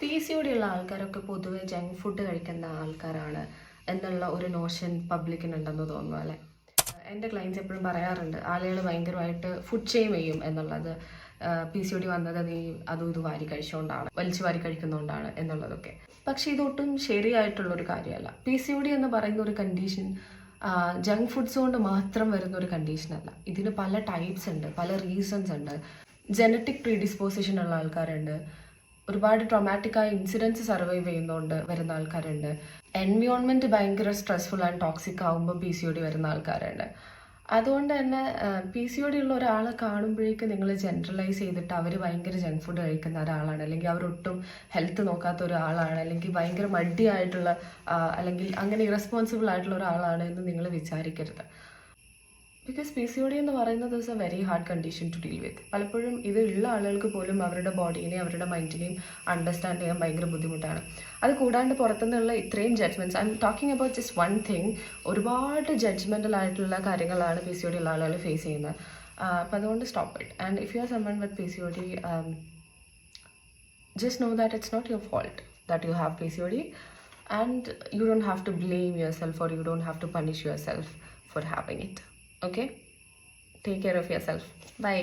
PCOD ഉള്ള ആൾക്കാരൊക്കെ പൊതുവെ ജങ്ക് ഫുഡ് കഴിക്കുന്ന ആൾക്കാരാണ് എന്നുള്ള ഒരു നോഷൻ പബ്ലിക്കിനുണ്ടെന്ന് തോന്നുന്നു അല്ലേ. എൻ്റെ ക്ലയൻറ്റ്സ് എപ്പോഴും പറയാറുണ്ട് ആളുകൾ ഭയങ്കരമായിട്ട് ഫുഡ് ഷെയിം ചെയ്യും എന്നുള്ളത്. PCOD വന്നത് നീ അതും ഇത് വാരി കഴിച്ചുകൊണ്ടാണ്, വലിച്ചു വാരി കഴിക്കുന്നതുകൊണ്ടാണ് എന്നുള്ളതൊക്കെ. പക്ഷേ ഇതൊട്ടും ശരിയായിട്ടുള്ളൊരു കാര്യമല്ല. PCOD എന്ന് പറയുന്ന ഒരു കണ്ടീഷൻ ജങ്ക് ഫുഡ്സ് കൊണ്ട് മാത്രം വരുന്ന ഒരു കണ്ടീഷനല്ല. ഇതിന് പല ടൈപ്സ് ഉണ്ട്, പല റീസൺസ് ഉണ്ട്. ജനറ്റിക് പ്രീഡിസ്പോസിഷൻ ഉള്ള ആൾക്കാരുണ്ട്, ഒരുപാട് ട്രോമാറ്റിക് ആയ ഇൻസിഡൻസ് സർവൈവ് ചെയ്യുന്നതുകൊണ്ട് വരുന്ന ആൾക്കാരുണ്ട്, എൻവിയോൺമെൻറ്റ് ഭയങ്കര സ്ട്രെസ്ഫുൾ ആൻഡ് ടോക്സിക് ആകുമ്പോൾ PCOD വരുന്ന ആൾക്കാരുണ്ട്. അതുകൊണ്ട് തന്നെ PCOD ഉള്ള ഒരാളെ കാണുമ്പോഴേക്കും നിങ്ങൾ ജനറലൈസ് ചെയ്തിട്ട് അവർ ഭയങ്കര ജങ്ക് ഫുഡ് കഴിക്കുന്ന ഒരാളാണ്, അല്ലെങ്കിൽ അവരൊട്ടും ഹെൽത്ത് നോക്കാത്ത ഒരാളാണ്, അല്ലെങ്കിൽ ഭയങ്കര മടിയായിട്ടുള്ള അല്ലെങ്കിൽ അങ്ങനെ ഇറസ്പോൺസിബിൾ ആയിട്ടുള്ള ഒരാളാണ് എന്ന് നിങ്ങൾ വിചാരിക്കരുത്. ബിക്കോസ് PCOD എന്ന് പറയുന്നത് is a very hard condition to deal with. പലപ്പോഴും ഇത് ഉള്ള ആളുകൾക്ക് പോലും അവരുടെ ബോഡീനെയും അവരുടെ മൈൻഡിനെയും അണ്ടർസ്റ്റാൻഡ് ചെയ്യാൻ ഭയങ്കര ബുദ്ധിമുട്ടാണ്. അത് കൂടാണ്ട് പുറത്തുനിന്നുള്ള ഇത്രയും judgements, I'm talking about just one thing, ഒരുപാട് ജഡ്ജ്മെൻ്റൽ ആയിട്ടുള്ള കാര്യങ്ങളാണ് PCOD ഉള്ള ആളുകൾ ഫേസ് ചെയ്യുന്നത്. അപ്പം അതുകൊണ്ട് stop it. And if you are someone with PCOD, just know that it's not your fault that you have PCOD, and you don't have to blame yourself or you don't have to punish yourself for having it. Okay? Take care of yourself. Bye.